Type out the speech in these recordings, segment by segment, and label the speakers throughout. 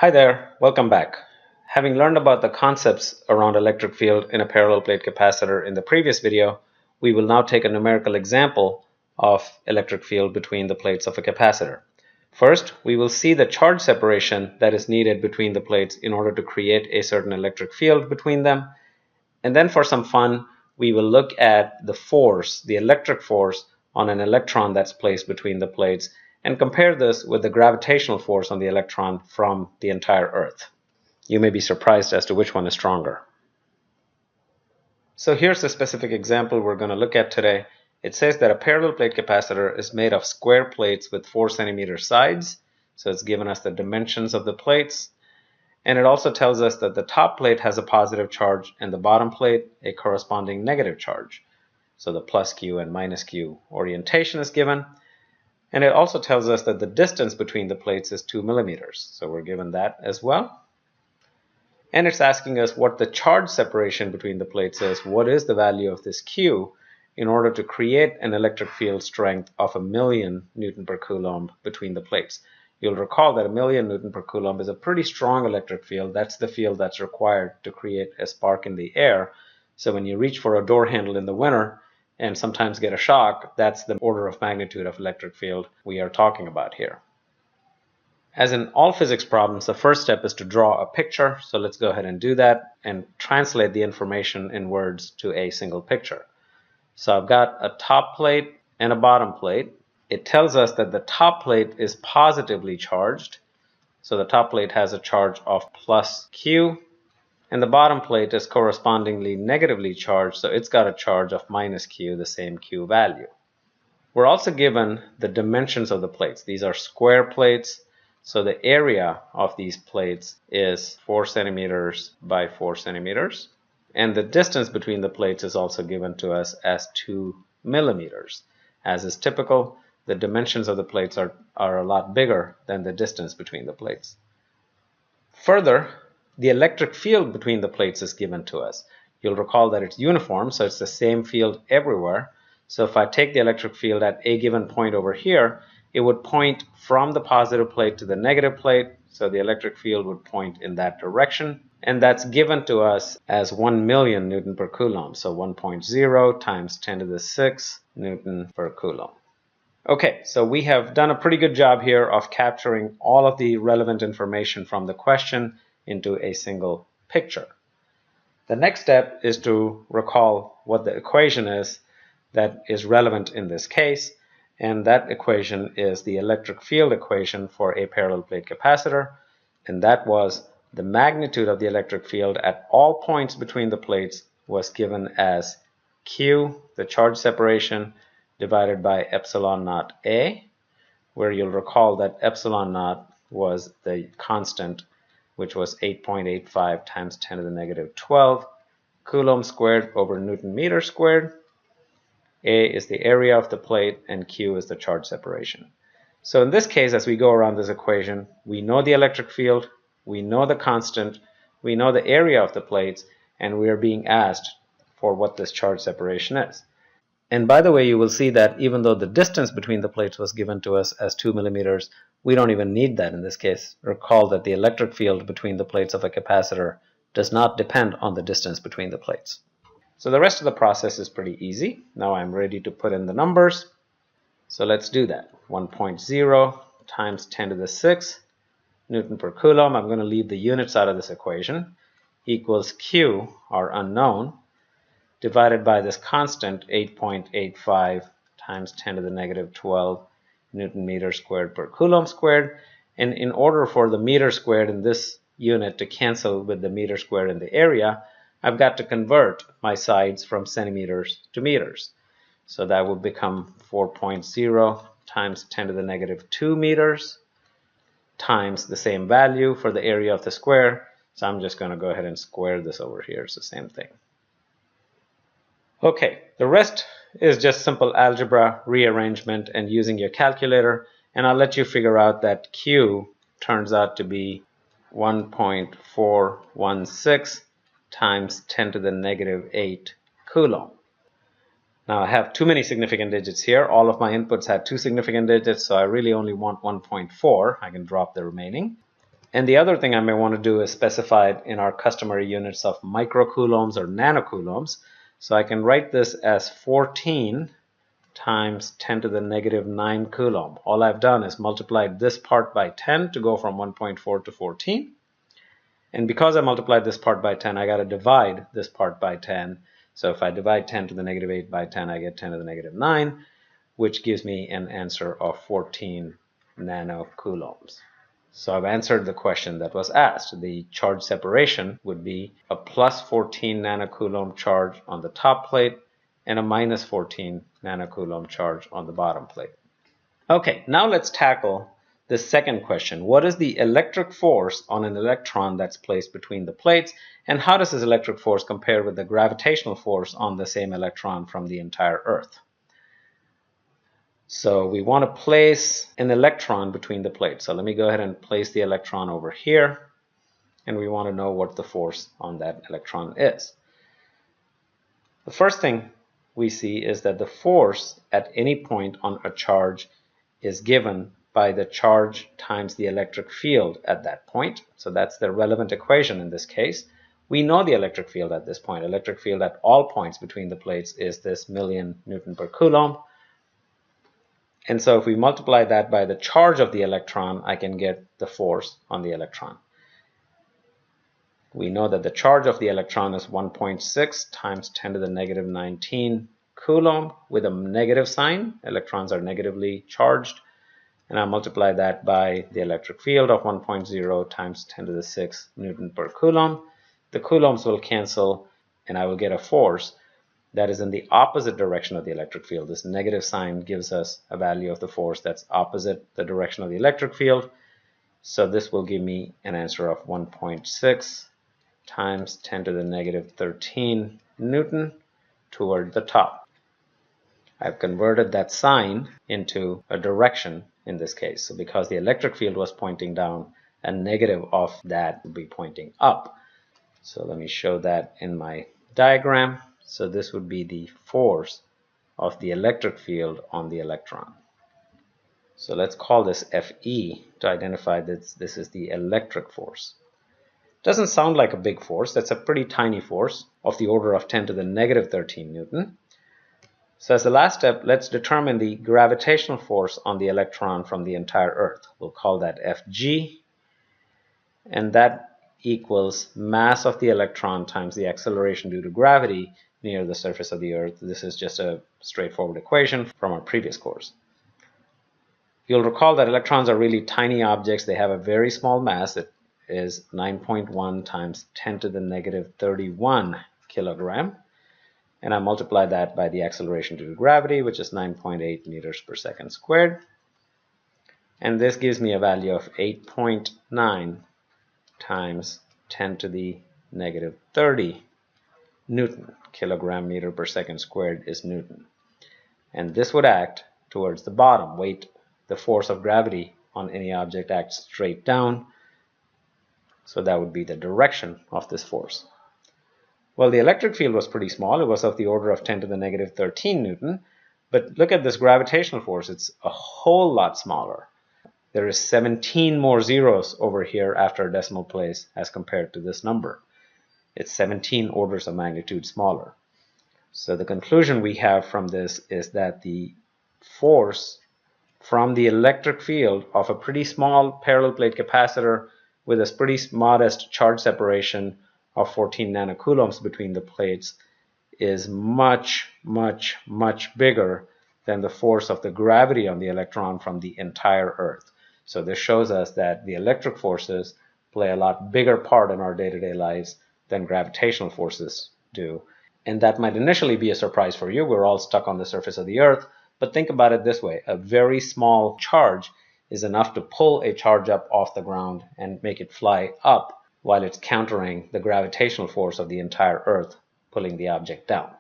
Speaker 1: Hi there, welcome back. Having learned about the concepts around electric field in a parallel plate capacitor in the previous video, we will now take a numerical example of electric field between the plates of a capacitor. First, we will see the charge separation that is needed between the plates in order to create a certain electric field between them. And then for some fun, we will look at the force, the electric force on an electron that's placed between the plates, and compare this with the gravitational force on the electron from the entire Earth. You may be surprised as to which one is stronger. So here's the specific example we're going to look at today. It says that a parallel plate capacitor is made of square plates with 4 centimeter sides. So it's given us the dimensions of the plates. And it also tells us that the top plate has a positive charge and the bottom plate a corresponding negative charge. So the plus Q and minus Q orientation is given. And it also tells us that the distance between the plates is 2 millimeters. So we're given that as well. And it's asking us what the charge separation between the plates is. What is the value of this Q in order to create an electric field strength of 1,000,000 Newton per Coulomb between the plates. You'll recall that 1,000,000 Newton per Coulomb is a pretty strong electric field. That's the field that's required to create a spark in the air. So when you reach for a door handle in the winter and sometimes get a shock, that's the order of magnitude of electric field we are talking about here. As in all physics problems, the first step is to draw a picture. So let's go ahead and do that and translate the information in words to a single picture. So I've got a top plate and a bottom plate. It tells us that the top plate is positively charged. So the top plate has a charge of plus Q. And the bottom plate is correspondingly negatively charged, so it's got a charge of minus Q, the same Q value. We're also given the dimensions of the plates. These are square plates, so the area of these plates is 4 centimeters by 4 centimeters. And the distance between the plates is also given to us as 2 millimeters. As is typical, the dimensions of the plates are a lot bigger than the distance between the plates. Further, the electric field between the plates is given to us. You'll recall that it's uniform, so it's the same field everywhere. So if I take the electric field at a given point over here, it would point from the positive plate to the negative plate. So the electric field would point in that direction. And that's given to us as 1,000,000 Newton per Coulomb. So 1.0 times 10 to the 6 Newton per Coulomb. Okay, so we have done a pretty good job here of capturing all of the relevant information from the question into a single picture. The next step is to recall what the equation is that is relevant in this case, and that equation is the electric field equation for a parallel plate capacitor, and that was the magnitude of the electric field at all points between the plates was given as Q, the charge separation, divided by epsilon naught A, where you'll recall that epsilon naught was the constant, which was 8.85 times 10 to the negative 12 Coulomb squared over Newton meter squared. A is the area of the plate and Q is the charge separation. So in this case, as we go around this equation, we know the electric field, we know the constant, we know the area of the plates, and we are being asked for what this charge separation is. And by the way, you will see that even though the distance between the plates was given to us as 2 millimeters, we don't even need that in this case. Recall that the electric field between the plates of a capacitor does not depend on the distance between the plates. So the rest of the process is pretty easy. Now I'm ready to put in the numbers. So let's do that. 1.0 times 10 to the 6 Newton per Coulomb. I'm going to leave the units out of this equation. Equals Q, our unknown, divided by this constant 8.85 times 10 to the negative 12 Newton meter squared per Coulomb squared. And in order for the meter squared in this unit to cancel with the meter squared in the area, I've got to convert my sides from centimeters to meters. So that would become 4.0 times 10 to the negative 2 meters times the same value for the area of the square. So I'm just going to go ahead and square this over here. It's the same thing. Okay, the rest is just simple algebra, rearrangement, and using your calculator. And I'll let you figure out that Q turns out to be 1.416 times 10 to the negative 8 Coulomb. Now I have too many significant digits here. All of my inputs had 2 significant digits, so I really only want 1.4. I can drop the remaining. And the other thing I may want to do is specify it in our customary units of microcoulombs or nanocoulombs. So I can write this as 14 times 10 to the negative 9 coulomb. All I've done is multiplied this part by 10 to go from 1.4 to 14. And because I multiplied this part by 10, I got to divide this part by 10. So if I divide 10 to the negative 8 by 10, I get 10 to the negative 9, which gives me an answer of 14 nanocoulombs. So I've answered the question that was asked. The charge separation would be a plus 14 nanocoulomb charge on the top plate and a minus 14 nanocoulomb charge on the bottom plate. Okay, now let's tackle the second question. What is the electric force on an electron that's placed between the plates, and how does this electric force compare with the gravitational force on the same electron from the entire Earth? So we want to place an electron between the plates. So let me go ahead and place the electron over here, and we want to know what the force on that electron is. The first thing we see is that the force at any point on a charge is given by the charge times the electric field at that point. So that's the relevant equation in this case. We know the electric field at this point. Electric field at all points between the plates is this million Newton per Coulomb. And so if we multiply that by the charge of the electron, I can get the force on the electron. We know that the charge of the electron is 1.6 times 10 to the negative 19 Coulomb with a negative sign. Electrons are negatively charged. And I multiply that by the electric field of 1.0 times 10 to the 6 Newton per Coulomb. The coulombs will cancel, and I will get a force that is in the opposite direction of the electric field. This negative sign gives us a value of the force that's opposite the direction of the electric field. So this will give me an answer of 1.6 times 10 to the negative 13 Newton toward the top. I've converted that sign into a direction in this case. So because the electric field was pointing down, a negative of that would be pointing up. So let me show that in my diagram. So this would be the force of the electric field on the electron. So let's call this Fe to identify that this is the electric force. Doesn't sound like a big force. That's a pretty tiny force of the order of 10 to the negative 13 Newton. So as the last step, let's determine the gravitational force on the electron from the entire Earth. We'll call that Fg, and that equals mass of the electron times the acceleration due to gravity near the surface of the Earth. This is just a straightforward equation from our previous course. You'll recall that electrons are really tiny objects. They have a very small mass. It is 9.1 times 10 to the negative 31 kilogram. And I multiply that by the acceleration due to gravity, which is 9.8 meters per second squared. And this gives me a value of 8.9 times 10 to the negative 30 Newton. Kilogram meter per second squared is Newton. And this would act towards the bottom. Weight, the force of gravity on any object acts straight down. So that would be the direction of this force. Well, the electric field was pretty small. It was of the order of 10 to the negative 13 Newton. But look at this gravitational force. It's a whole lot smaller. There is 17 more zeros over here after a decimal place as compared to this number. It's 17 orders of magnitude smaller. So the conclusion we have from this is that the force from the electric field of a pretty small parallel plate capacitor with a pretty modest charge separation of 14 nanocoulombs between the plates is much, much, much bigger than the force of the gravity on the electron from the entire Earth. So this shows us that the electric forces play a lot bigger part in our day-to-day lives than gravitational forces do. And that might initially be a surprise for you. We're all stuck on the surface of the Earth. But think about it this way. A very small charge is enough to pull a charge up off the ground and make it fly up while it's countering the gravitational force of the entire Earth, pulling the object down.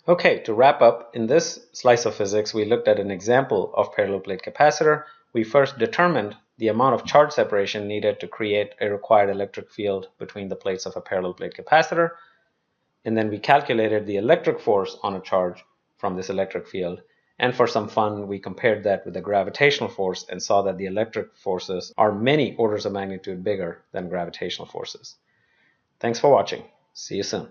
Speaker 1: Okay, to wrap up, in this slice of physics, we looked at an example of parallel plate capacitor. We first determined the amount of charge separation needed to create a required electric field between the plates of a parallel plate capacitor. And then we calculated the electric force on a charge from this electric field. And for some fun, we compared that with the gravitational force and saw that the electric forces are many orders of magnitude bigger than gravitational forces. Thanks for watching. See you soon.